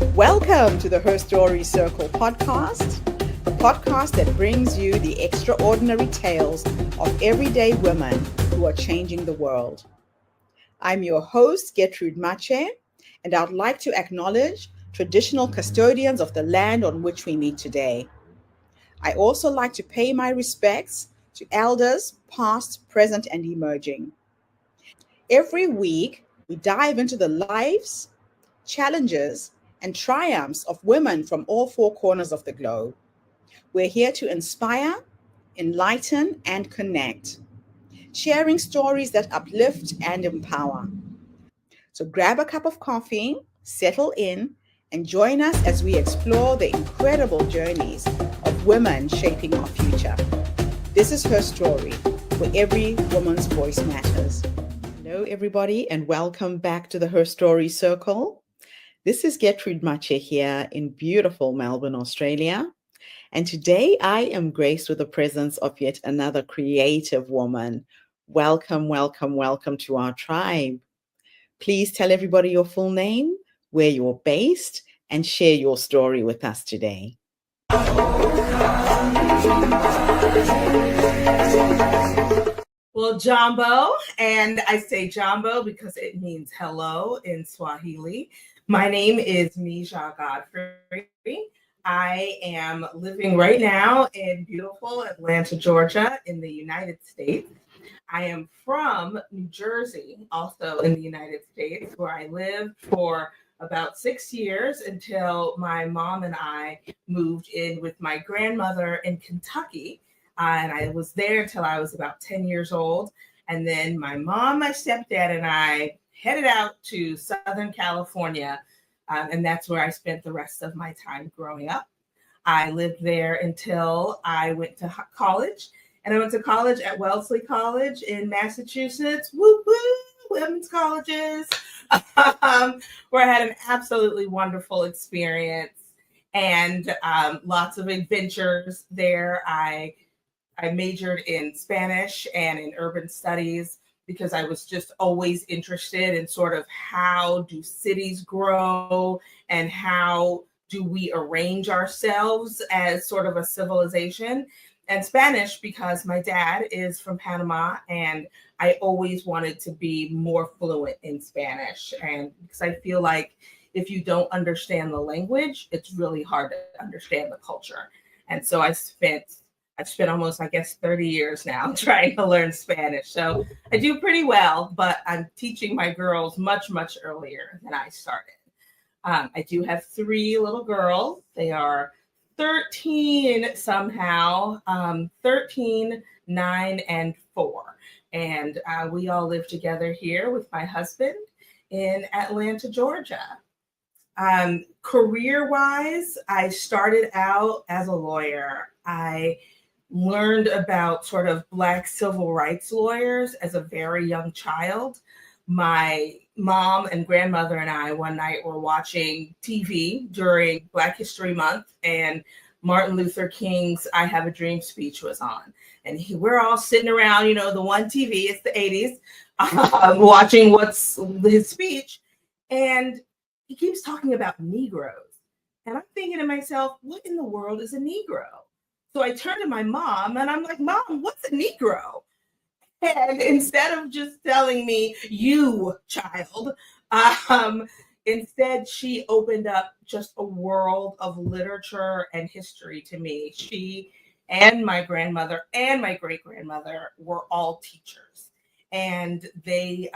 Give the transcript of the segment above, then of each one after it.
Welcome to the Her Story Circle podcast, the podcast that brings you the extraordinary tales of everyday women who are changing the world. I'm your host, Gertrude Mache, and I'd like to acknowledge traditional custodians of the land on which we meet today. I also like to pay my respects to elders, past, present, and emerging. Every week, we dive into the lives, challenges, and triumphs of women from all four corners of the globe. We're here to inspire, enlighten, and connect, sharing stories that uplift and empower. So grab a cup of coffee, settle in, and join us as we explore the incredible journeys of women shaping our future. This is Her Story, where every woman's voice matters. Hello, everybody, and welcome back to the Her Story Circle. This is Gertrude Mache here in beautiful Melbourne, Australia. And today I am graced with the presence of yet another creative woman. Welcome, welcome, welcome to our tribe. Please tell everybody your full name, where you're based, and share your story with us today. Well, Jombo, and I say Jombo because it means hello in Swahili. My name is Mijha Godfrey. I am living right now in beautiful Atlanta, Georgia, in the United States. I am from New Jersey, also in the United States, where I lived for about 6 years until my mom and I moved in with my grandmother in Kentucky. And I was there until I was about 10 years old. And then my mom, my stepdad, and I headed out to Southern California. And that's where I spent the rest of my time growing up. I lived there until I went to college. And I went to college at Wellesley College in Massachusetts. Woo woo, women's colleges, where I had an absolutely wonderful experience and lots of adventures there. I majored in Spanish and in urban studies because I was just always interested in sort of how do cities grow and how do we arrange ourselves as sort of a civilization. And Spanish because my dad is from Panama and I always wanted to be more fluent in Spanish. And because I feel like if you don't understand the language, it's really hard to understand the culture. And so I've spent almost, 30 years now trying to learn Spanish. So I do pretty well, but I'm teaching my girls much, much earlier than I started. I do have 3 little girls. They are 13 somehow, 13, 9, and 4. And we all live together here with my husband in Atlanta, Georgia. Career-wise, I started out as a lawyer. I learned about sort of Black civil rights lawyers as a very young child. My mom and grandmother and I one night were watching TV during Black History Month, and Martin Luther King's I Have a Dream speech was on. And we're all sitting around, the one TV, it's the 80s, watching what's his speech. And he keeps talking about Negroes. And I'm thinking to myself, what in the world is a Negro? So I turned to my mom and I'm like, Mom, what's a Negro? And instead of just telling me, you child, instead she opened up just a world of literature and history to me. She and my grandmother and my great-grandmother were all teachers. And they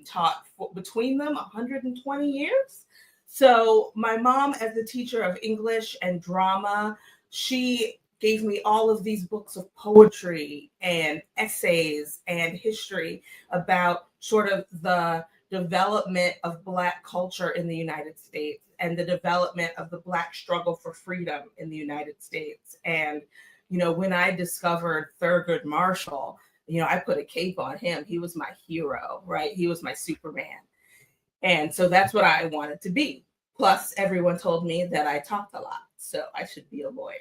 taught between them 120 years. So my mom, as a teacher of English and drama, she gave me all of these books of poetry and essays and history about sort of the development of Black culture in the United States and the development of the Black struggle for freedom in the United States. And, when I discovered Thurgood Marshall, I put a cape on him. He was my hero, right? He was my Superman. And so that's what I wanted to be. Plus, everyone told me that I talked a lot, so I should be a lawyer.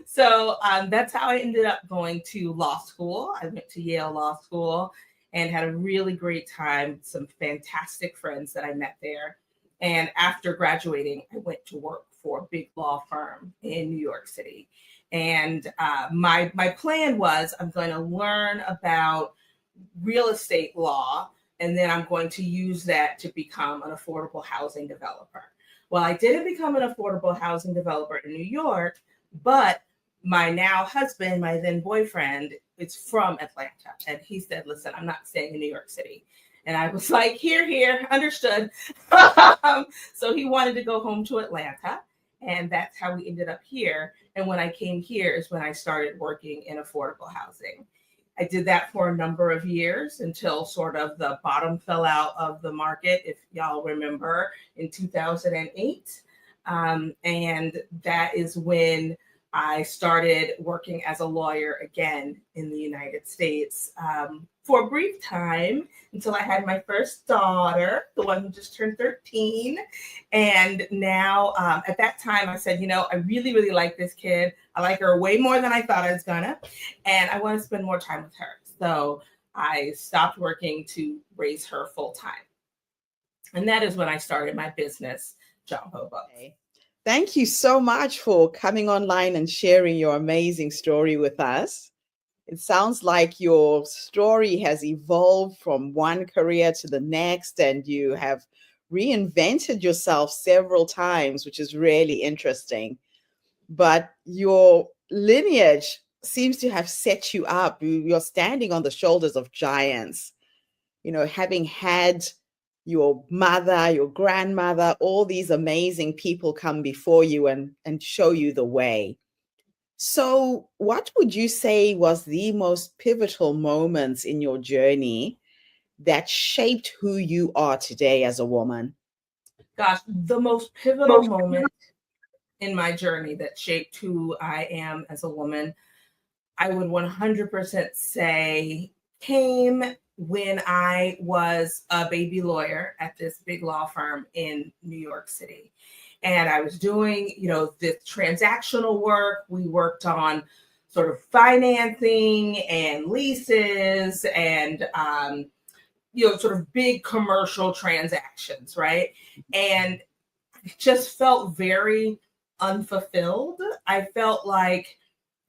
So that's how I ended up going to law school. I went to Yale Law School and had a really great time. Some fantastic friends that I met there. And after graduating, I went to work for a big law firm in New York City. And my plan was I'm going to learn about real estate law, and then I'm going to use that to become an affordable housing developer. Well, I didn't become an affordable housing developer in New York, but my now husband, my then boyfriend, is from Atlanta. And he said, listen, I'm not staying in New York City. And I was like, here, understood. So he wanted to go home to Atlanta. And that's how we ended up here. And when I came here is when I started working in affordable housing. I did that for a number of years until sort of the bottom fell out of the market, if y'all remember, in 2008. And that is when I started working as a lawyer again in the United States for a brief time until I had my first daughter, the one who just turned 13. And now at that time, I said, I really, really like this kid. I like her way more than I thought I was gonna. And I want to spend more time with her. So I stopped working to raise her full time. And that is when I started my business, Jombo Books. Okay. Thank you so much for coming online and sharing your amazing story with us. It sounds like your story has evolved from one career to the next, and you have reinvented yourself several times, which is really interesting. But your lineage seems to have set you up. You're standing on the shoulders of giants, having had your mother, your grandmother, all these amazing people come before you and show you the way. So what would you say was the most pivotal moments in your journey that shaped who you are today as a woman? Gosh, the most pivotal moment in my journey that shaped who I am as a woman, I would 100% say came when I was a baby lawyer at this big law firm in New York City. And I was doing, this transactional work. We worked on sort of financing and leases and, sort of big commercial transactions, right? And it just felt very unfulfilled. I felt like,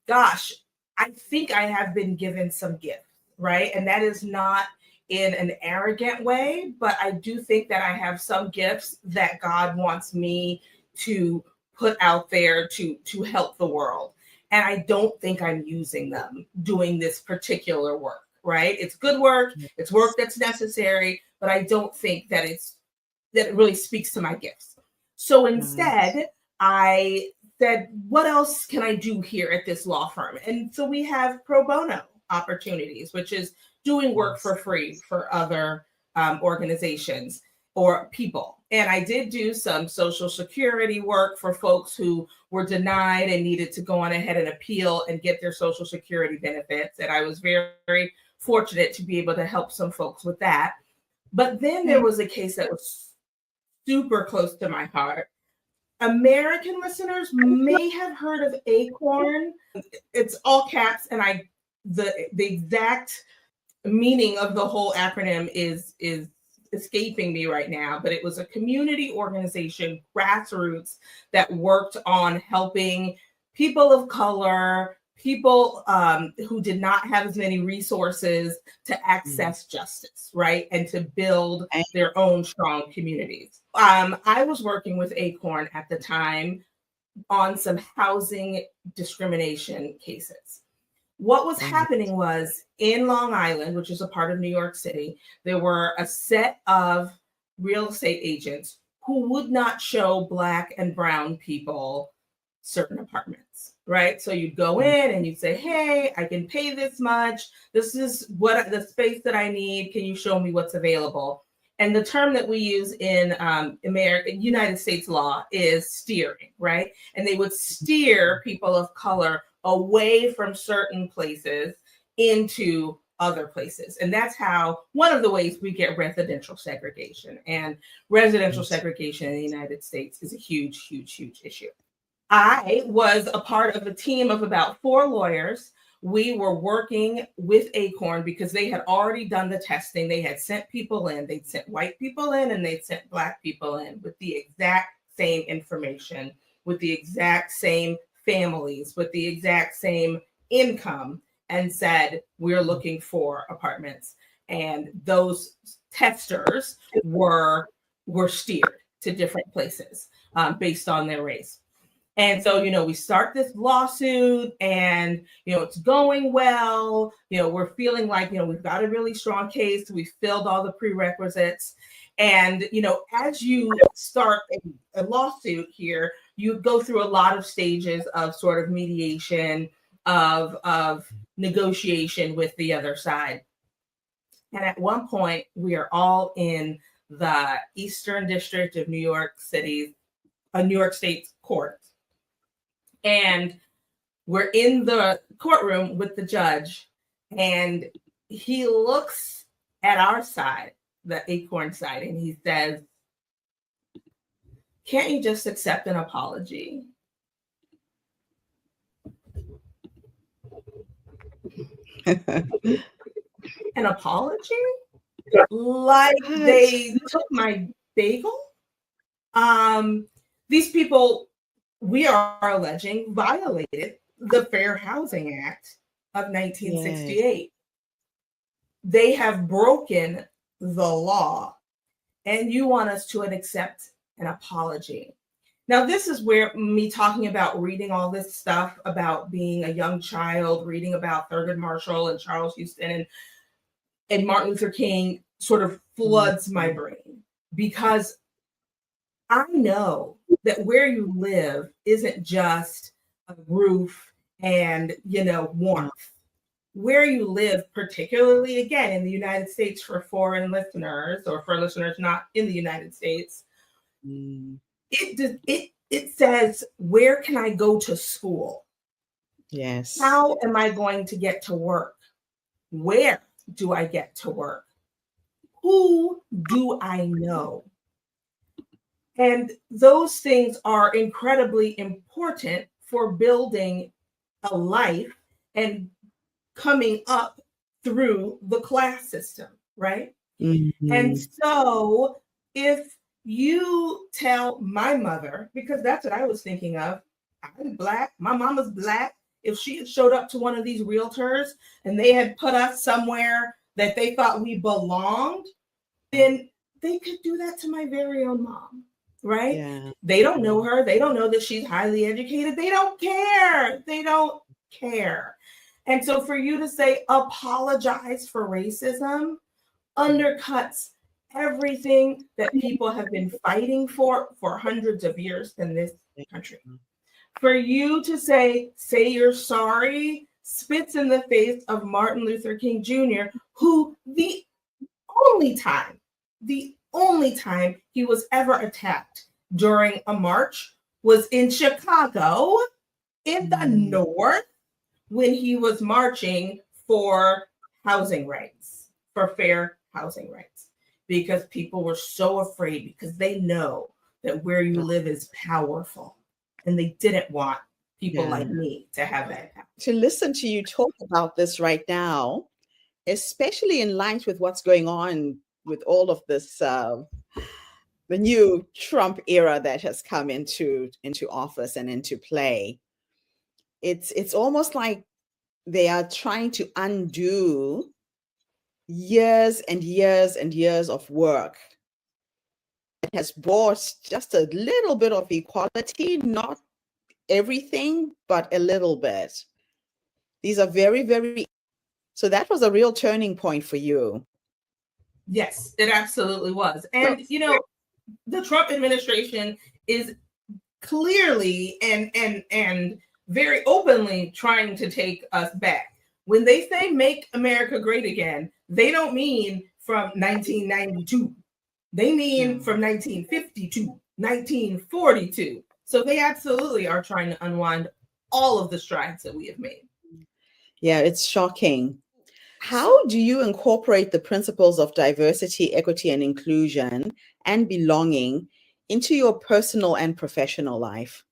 gosh, I think I have been given some gift, right? And that is not in an arrogant way, but I do think that I have some gifts that God wants me to put out there to help the world. And I don't think I'm using them doing this particular work, right? It's good work, it's work that's necessary, but I don't think that it really speaks to my gifts. So instead, I said, what else can I do here at this law firm? And so we have pro bono opportunities, which is doing work for free for other organizations or people. And I did do some Social Security work for folks who were denied and needed to go on ahead and appeal and get their Social Security benefits. And I was very, very fortunate to be able to help some folks with that. But then there was a case that was super close to my heart. American listeners may have heard of ACORN. It's all caps, and the exact meaning of the whole acronym is escaping me right now, but it was a community organization, grassroots, that worked on helping people of color, people who did not have as many resources to access justice, right? And to build their own strong communities. I was working with ACORN at the time on some housing discrimination cases. What was happening was in Long Island, which is a part of New York City, there were a set of real estate agents who would not show Black and brown people certain apartments, right? So you'd go in and you'd say, hey, I can pay this much. This is what the space that I need. Can you show me what's available? And the term that we use in United States law is steering, right? And they would steer people of color away from certain places into other places. And that's how, one of the ways we get residential segregation. And residential segregation in the United States is a huge, huge, huge issue. I was a part of a team of about 4 lawyers we were working with Acorn because they had already done the testing. They had sent people in, they'd sent white people in, and they'd sent Black people in with the exact same information, with the exact same families, with the exact same income, and said, we're looking for apartments. And those testers were steered to different places based on their race. And so, we start this lawsuit and, it's going well. We're feeling like, we've got a really strong case. We've filled all the prerequisites. And, as you start a lawsuit here, you go through a lot of stages of sort of mediation, of negotiation with the other side. And at one point, we are all in the Eastern District of New York State's court. And we're in the courtroom with the judge, and he looks at our side, the Acorn side, and he says, can't you just accept an apology? An apology? Like they took my bagel? These people, we are alleging, violated the Fair Housing Act of 1968. Yes. They have broken the law, and you want us to accept an apology. Now, this is where me talking about reading all this stuff about being a young child, reading about Thurgood Marshall and Charles Houston and Martin Luther King sort of floods my brain, because I know that where you live isn't just a roof and, warmth. Where you live, particularly, again, in the United States for foreign listeners or for listeners not in the United States, it says, where can I go to school? Yes. How am I going to get to work? Where do I get to work? Who do I know? And those things are incredibly important for building a life and coming up through the class system, right? Mm-hmm. And so if you tell my mother, because that's what I was thinking of, I'm Black, my mama's Black. If she had showed up to one of these realtors and they had put us somewhere that they thought we belonged, then they could do that to my very own mom, right? Yeah. They don't know her. They don't know that she's highly educated. They don't care. They don't care. And so for you to say apologize for racism undercuts everything that people have been fighting for hundreds of years in this country. For you to say you're sorry spits in the face of Martin Luther King Jr., who the only time he was ever attacked during a march was in Chicago, in the North, when he was marching for housing rights, for fair housing rights, because people were so afraid, because they know that where you live is powerful, and they didn't want people like me to have that power. To listen to you talk about this right now, especially in line with what's going on with all of this, the new Trump era that has come into office and into play, it's almost like they are trying to undo years and years and years of work that has brought just a little bit of equality, not everything, but a little bit. These are very, very, so that was a real turning point for you. Yes, it absolutely was. And, the Trump administration is clearly and very openly trying to take us back. When they say make America great again, they don't mean from 1992. They mean from 1952, 1942. So they absolutely are trying to unwind all of the strides that we have made. Yeah, it's shocking. How do you incorporate the principles of diversity, equity, and inclusion and belonging into your personal and professional life?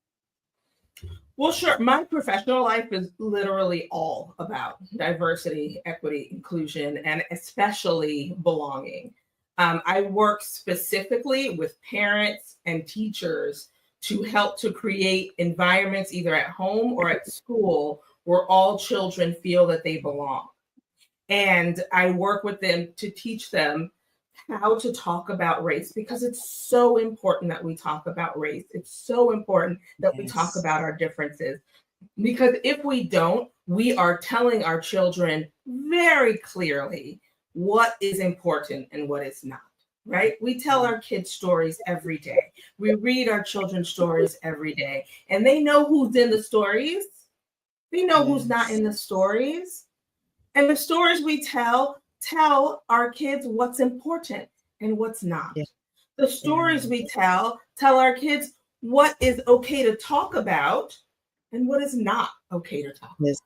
Well, sure. My professional life is literally all about diversity, equity, inclusion, and especially belonging. I work specifically with parents and teachers to help to create environments either at home or at school where all children feel that they belong. And I work with them to teach them how to talk about race because it's so important that we talk about race. It's so important that we talk Yes. about our differences because if we don't, we are telling our children very clearly what is important and what is not, right? We tell our kids stories every day. We read our children stories every day, and they know who's in the stories. They know who's not Yes. in the stories. And the stories we tell our kids what's important and what's not. Yeah. The Yeah. stories we tell our kids what is okay to talk about and what is not okay to talk Yes.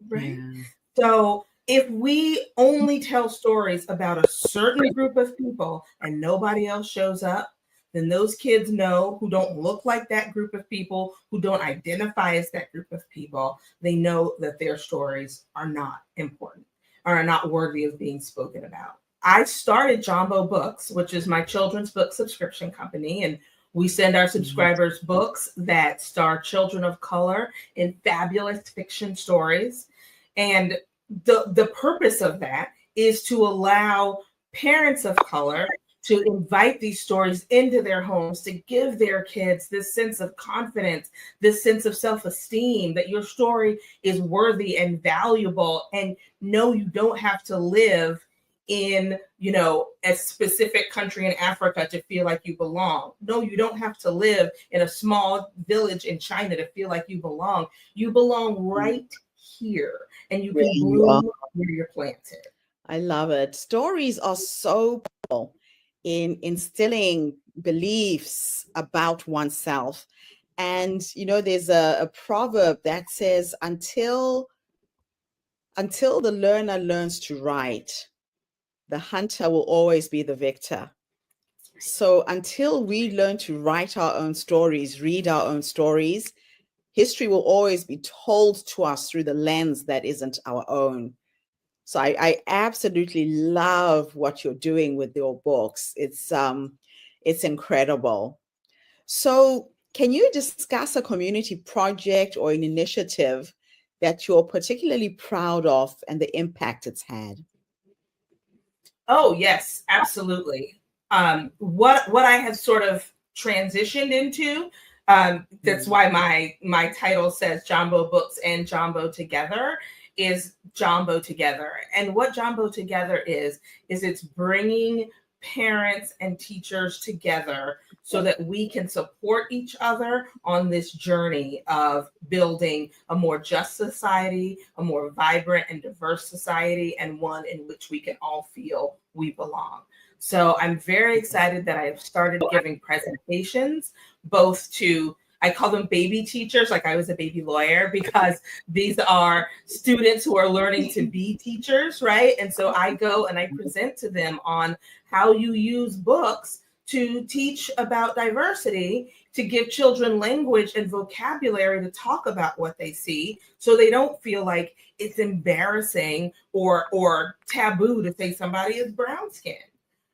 about, right? Yeah. So if we only tell stories about a certain group of people and nobody else shows up, then those kids know who don't look like that group of people, who don't identify as that group of people, they know that their stories are not important, are not worthy of being spoken about. I started Jombo Books, which is my children's book subscription company, and we send our Yes. subscribers books that star children of color in fabulous fiction stories. And the purpose of that is to allow parents of color to invite these stories into their homes to give their kids this sense of confidence, this sense of self-esteem that your story is worthy and valuable, and no, you don't have to live in a specific country in Africa to feel like you belong. No, you don't have to live in a small village in China to feel like you belong. You belong right here, and you Where can you are. bloom where you're planted. I love it. Stories are so powerful in instilling beliefs about oneself. And there's a proverb that says, until the learner learns to write, the hunter will always be the victor. So until we learn to write our own stories, read our own stories, history will always be told to us through the lens that isn't our own. So I absolutely love what you're doing with your books. It's incredible. So can you discuss a community project or an initiative that you're particularly proud of and the impact it's had? Oh, yes, absolutely. What I have sort of transitioned into, that's Mm. why my title says Jombo Books and Jombo Together, is Jombo Together. And what Jombo Together is it's bringing parents and teachers together so that we can support each other on this journey of building a more just society, a more vibrant and diverse society, and one in which we can all feel we belong. So I'm very excited that I have started giving presentations both to, I call them baby teachers, like I was a baby lawyer, because these are students who are learning to be teachers, right? And so I go and I present to them on how you use books to teach about diversity, to give children language and vocabulary to talk about what they see so they don't feel like it's embarrassing or taboo to say somebody is brown skinned.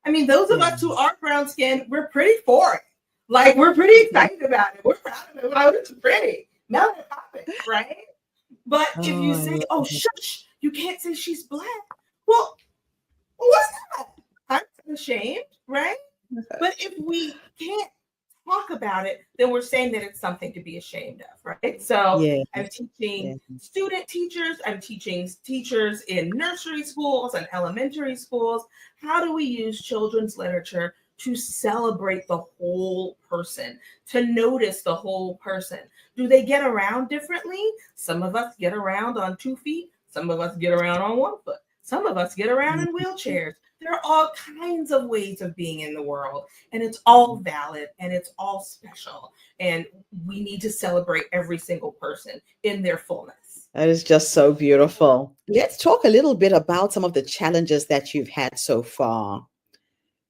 I mean, those of Yeah. us who are brown skinned, we're pretty for it. Like, we're pretty excited about it. We're proud of it. Oh, it's pretty. Melon popping, right? But if Oh, you I say, love oh, it. shush, you can't say she's black. Well, what's that? I'm ashamed, right? But if we can't talk about it, then we're saying that it's something to be ashamed of, right? So Yes. I'm teaching Yes. student teachers, I'm teaching teachers in nursery schools and elementary schools. How do we use children's literature to celebrate the whole person, to notice the whole person? Do they get around differently? Some of us get around on 2 feet, some of us get around on 1 foot, some of us get around in wheelchairs. There are all kinds of ways of being in the world, and it's all valid and it's all special. And we need to celebrate every single person in their fullness. That is just so beautiful. Let's talk a little bit about some of the challenges that you've had so far.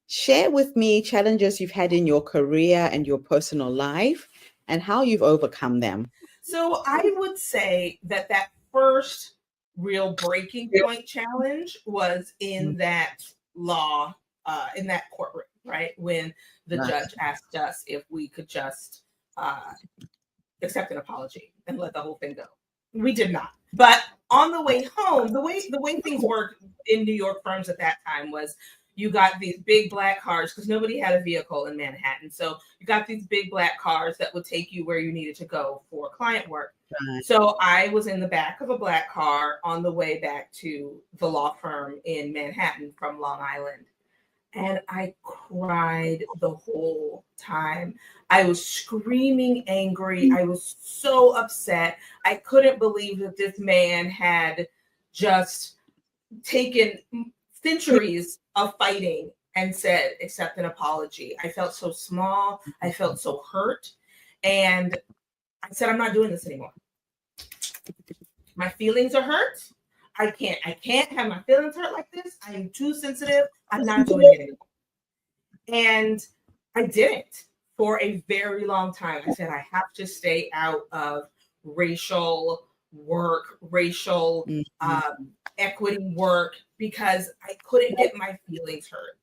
Share with me challenges you've had in your career and your personal life and how you've overcome them. So I would say that that first real breaking point challenge was in that law, in that courtroom, right? When the judge asked us if we could just uh, accept an apology and let the whole thing go. We did not. But on the way home, the way things worked in New York firms at that time was you got these big black cars because nobody had a vehicle in Manhattan. So you got these big black cars that would take you where you needed to go for client work. So I was in the back of a black car on the way back to the law firm in Manhattan from Long Island. And I cried the whole time. I was screaming angry. I was so upset. I couldn't believe that this man had just taken centuries of fighting and said, accept an apology. I felt so small. I felt so hurt. And I said, I'm not doing this anymore. My feelings are hurt. I can't have my feelings hurt like this. I am too sensitive. I'm not doing it anymore. And I didn't for a very long time. I said, I have to stay out of racial work, racial equity work, because I couldn't get my feelings hurt.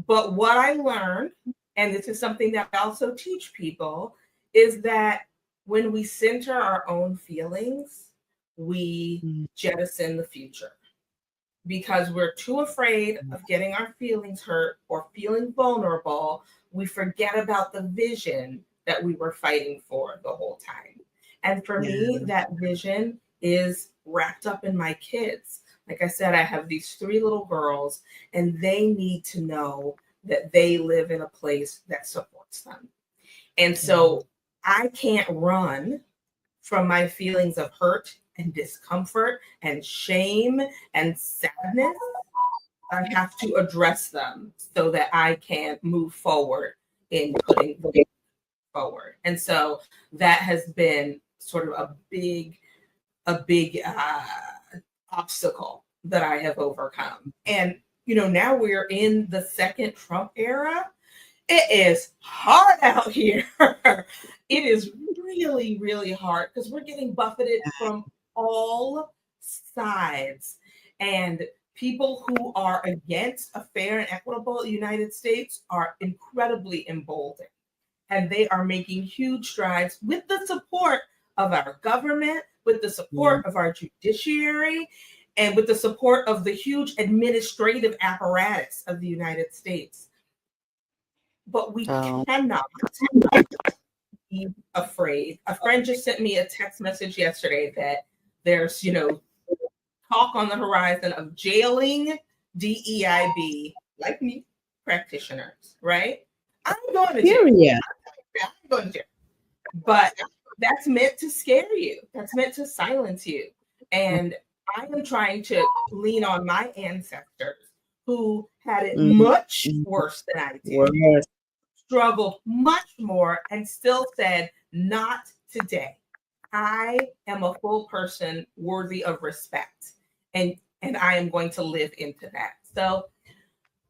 But what I learned, and this is something that I also teach people, is that when we center our own feelings, we jettison the future. Because we're too afraid of getting our feelings hurt or feeling vulnerable, we forget about the vision that we were fighting for the whole time. And for me, that vision is wrapped up in my kids. Like I said, I have these 3 little girls, and they need to know that they live in a place that supports them. And so I can't run from my feelings of hurt and discomfort and shame and sadness. I have to address them so that I can move forward in putting the forward. And so that has been sort of a big obstacle that I have overcome. And, now we're in the second Trump era. It is hard out here. It is really, really hard because we're getting buffeted from all sides. And people who are against a fair and equitable United States are incredibly emboldened. And they are making huge strides with the support of our government, with the support of our judiciary, and with the support of the huge administrative apparatus of the United States. But we cannot be afraid. A friend just sent me a text message yesterday that there's, talk on the horizon of jailing DEIB, like me, practitioners, right? I'm going to jail. I'm going to jail. But that's meant to scare you. That's meant to silence you. And I am trying to lean on my ancestors who had it much worse than I did. Struggled much more and still said, not today. I am a full person worthy of respect. And I am going to live into that. So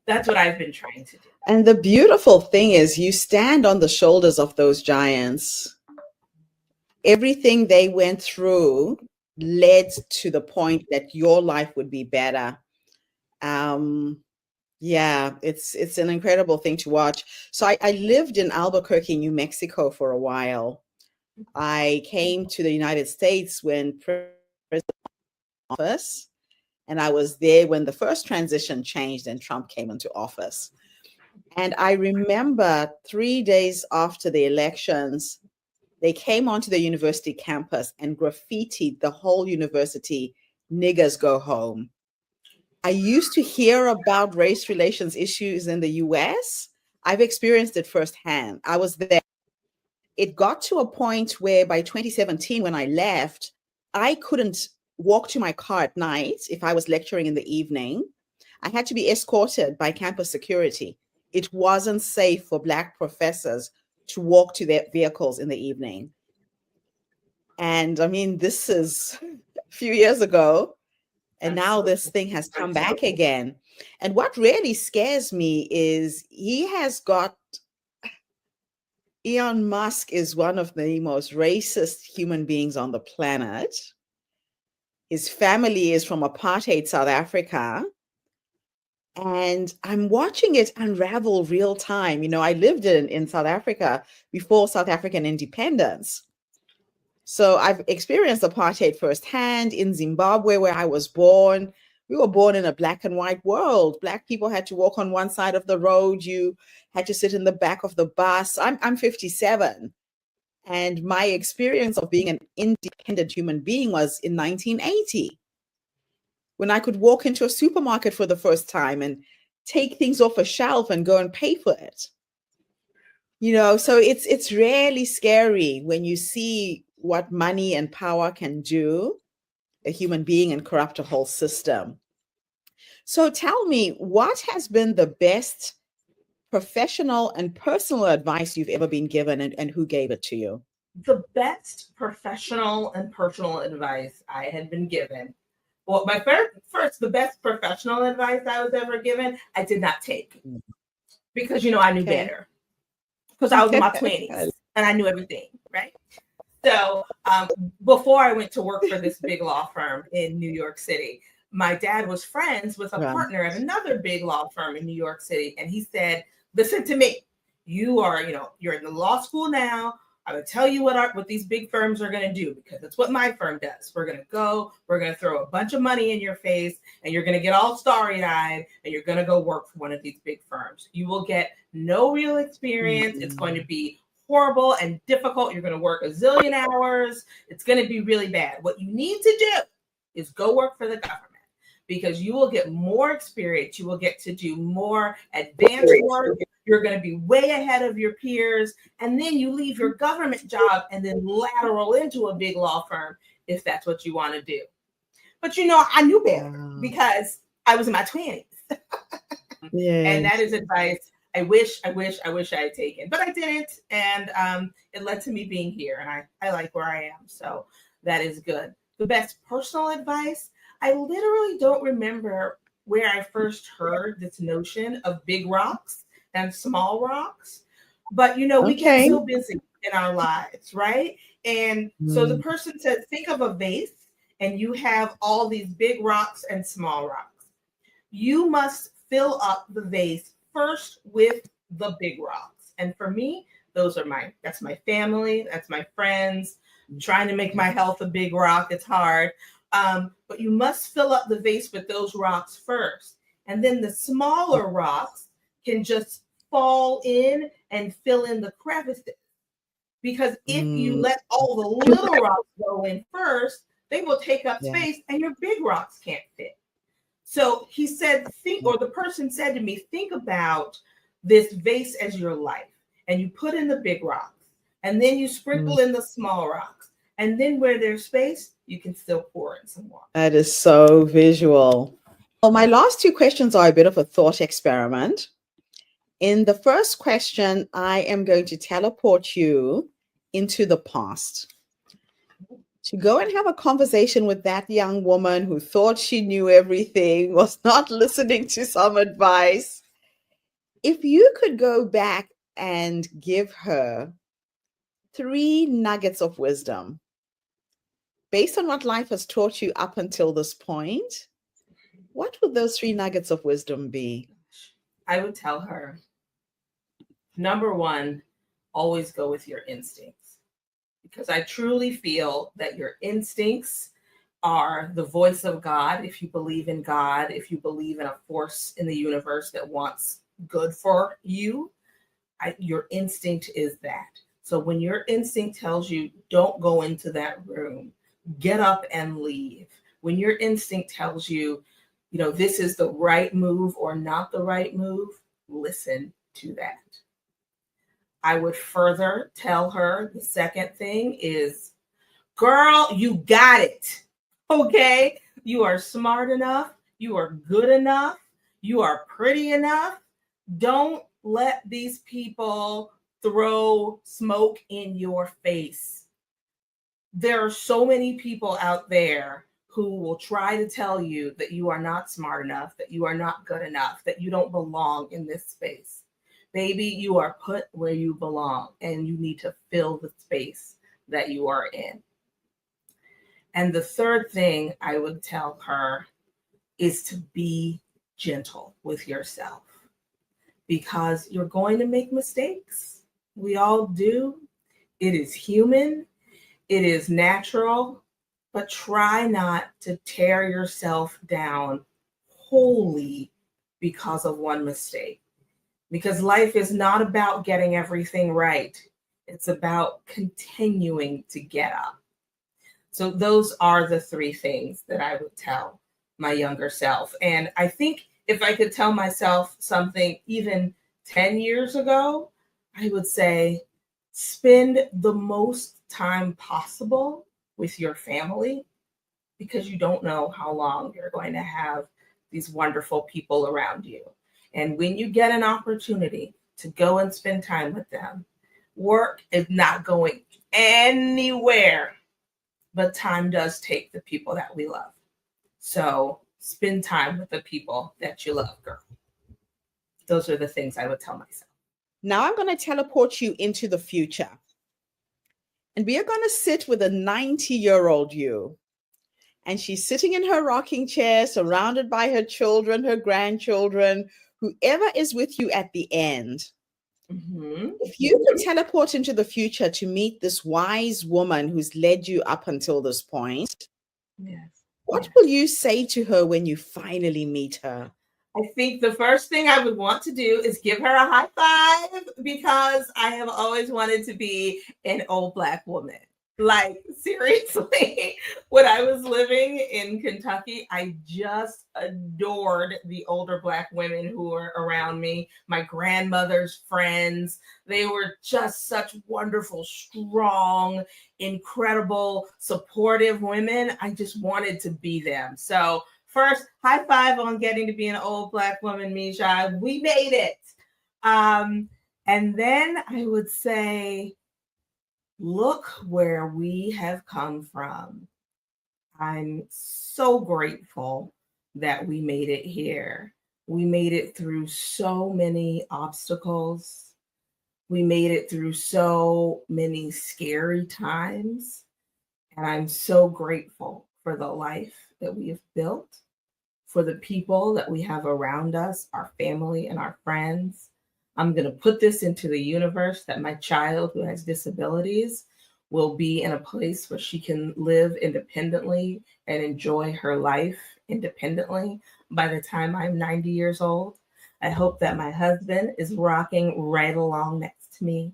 that's what I've been trying to do. And the beautiful thing is you stand on the shoulders of those giants. Everything they went through led to the point that your life would be better. It's an incredible thing to watch. So I lived in Albuquerque, New Mexico for a while. I came to the United States when President office, and I was there when the first transition changed and Trump came into office. And I remember 3 days after the elections, they came onto the university campus and graffitied the whole university, "Niggers go home." I used to hear about race relations issues in the US. I've experienced it firsthand. I was there. It got to a point where by 2017, when I left, I couldn't walk to my car at night if I was lecturing in the evening. I had to be escorted by campus security. It wasn't safe for Black professors to walk to their vehicles in the evening. And I mean, this is a few years ago. And now this thing has come back again. And what really scares me is he has got Elon Musk is one of the most racist human beings on the planet. His family is from apartheid South Africa. And I'm watching it unravel real time. I lived in South Africa before South African independence. So I've experienced apartheid firsthand in Zimbabwe, where I was born. We were born in a black and white world. Black people had to walk on one side of the road. You had to sit in the back of the bus. I'm 57. And my experience of being an independent human being was in 1980, when I could walk into a supermarket for the first time and take things off a shelf and go and pay for it. So it's really scary when you see what money and power can do a human being and corrupt a whole system. So tell me, what has been the best professional and personal advice you've ever been given, and who gave it to you? The best professional and personal advice I had been given. Well, my the best professional advice I was ever given, I did not take, because I knew better, because I was in my 20s and I knew everything, right? So before I went to work for this big law firm in New York City, my dad was friends with a partner at another big law firm in New York City, and he said, "Listen to me. You're in the law school now. I'm going to tell you what these big firms are going to do, because it's what my firm does. We're going to throw a bunch of money in your face, and you're going to get all starry-eyed, and you're going to go work for one of these big firms. You will get no real experience. It's going to be horrible and difficult. You're going to work a zillion hours. It's going to be really bad. What you need to do is go work for the government, because you will get more experience. You will get to do more advanced work. You're going to be way ahead of your peers. And then you leave your government job and then lateral into a big law firm if that's what you want to do." But I knew better, because I was in my 20s. And that is advice I wish I had taken, but I didn't. And it led to me being here, and I like where I am. So that is good. The best personal advice, I literally don't remember where I first heard this notion of big rocks and small rocks. But, we get so busy in our lives, right? And so the person said, think of a vase, and you have all these big rocks and small rocks. You must fill up the vase first with the big rocks. And for me, that's my family, that's my friends. I'm trying to make my health a big rock. It's hard. But you must fill up the vase with those rocks first. And then the smaller rocks can just fall in and fill in the crevices. Because if you let all the little rocks go in first, they will take up space and your big rocks can't fit. So he said, the person said to me, think about this vase as your life, and you put in the big rocks, and then you sprinkle in the small rocks. And then where there's space, you can still pour in some water. That is so visual. Well, my last two questions are a bit of a thought experiment. In the first question, I am going to teleport you into the past to go and have a conversation with that young woman who thought she knew everything, was not listening to some advice. If you could go back and give her 3 nuggets of wisdom based on what life has taught you up until this point, what would those 3 nuggets of wisdom be? I would tell her, number 1, always go with your instincts, because I truly feel that your instincts are the voice of God. If you believe in God, if you believe in a force in the universe that wants good for you, your instinct is that. So when your instinct tells you don't go into that room, get up and leave. When your instinct tells you, this is the right move or not the right move, listen to that. I would further tell her the second thing is, girl, you got it. Okay? You are smart enough. You are good enough. You are pretty enough. Don't let these people throw smoke in your face. There are so many people out there who will try to tell you that you are not smart enough, that you are not good enough, that you don't belong in this space. baby, you are put where you belong, and you need to fill the space that you are in. And the third thing I would tell her is to be gentle with yourself, because you're going to make mistakes. We all do. It is human, it is natural, but try not to tear yourself down wholly because of one mistake. Because life is not about getting everything right, it's about continuing to get up. So those are the three things that I would tell my younger self. And I think if I could tell myself something even 10 years ago, I would say spend the most time possible with your family, because you don't know how long you're going to have these wonderful people around you. And when you get an opportunity to go and spend time with them, work is not going anywhere, but time does take the people that we love. So spend time with the people that you love, girl. Those are the things I would tell myself. Now I'm going to teleport you into the future. And we are going to sit with a 90-year-old you. And she's sitting in her rocking chair, surrounded by her children, her grandchildren, whoever is with you at the end. Mm-hmm. If you could teleport into the future to meet this wise woman who's led you up until this point, yes. What will you say to her when you finally meet her? I think the first thing I would want to do is give her a high five, because I have always wanted to be an old Black woman. Like, seriously, when I was living in Kentucky, I just adored the older Black women who were around me, my grandmother's friends. They were just such wonderful, strong, incredible, supportive women. I just wanted to be them. So first, high five on getting to be an old Black woman, Mijha. We made it. And then I would say, look where we have come from. I'm so grateful that we made it here. We made it through so many obstacles. We made it through so many scary times. And I'm so grateful for the life that we have built, for the people that we have around us, our family and our friends. I'm going to put this into the universe that my child who has disabilities will be in a place where she can live independently and enjoy her life independently by the time I'm 90 years old. I hope that my husband is rocking right along next to me.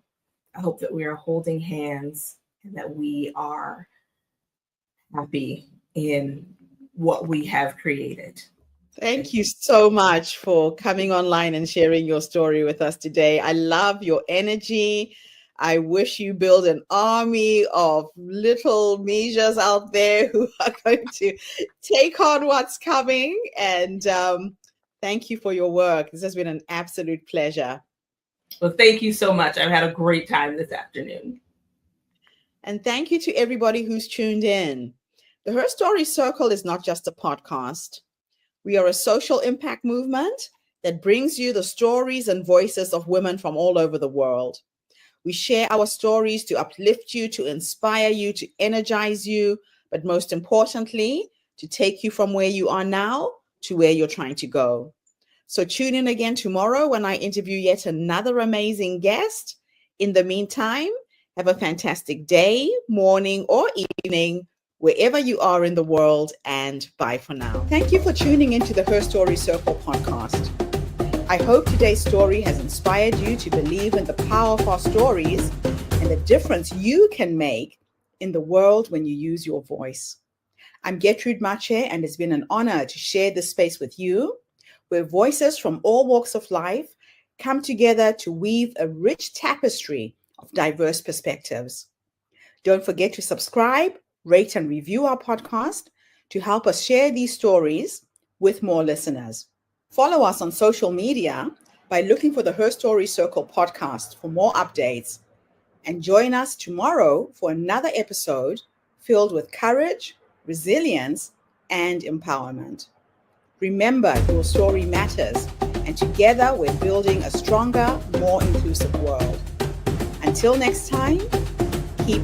I hope that we are holding hands and that we are happy in what we have created. Thank you so much for coming online and sharing your story with us today. I love your energy. I wish you build an army of little Mijhas out there who are going to take on what's coming. And thank you for your work. This has been an absolute pleasure. Well, thank you so much. I've had a great time this afternoon. And thank you to everybody who's tuned in. The Her Story Circle is not just a podcast. We are a social impact movement that brings you the stories and voices of women from all over the world. We share our stories to uplift you, to inspire you, to energize you, but most importantly, to take you from where you are now to where you're trying to go. So tune in again tomorrow when I interview yet another amazing guest. In the meantime, have a fantastic day, morning, or evening, wherever you are in the world, and bye for now. Thank you for tuning into the Her Story Circle podcast. I hope today's story has inspired you to believe in the power of our stories and the difference you can make in the world when you use your voice. I'm Gertrude Mache, and it's been an honor to share this space with you, where voices from all walks of life come together to weave a rich tapestry of diverse perspectives. Don't forget to subscribe, rate, and review our podcast to help us share these stories with more listeners. Follow us on social media by looking for the Her Story Circle podcast for more updates. And join us tomorrow for another episode filled with courage, resilience, and empowerment. Remember, your story matters, and And together we're building a stronger, more inclusive world. Until next time, keep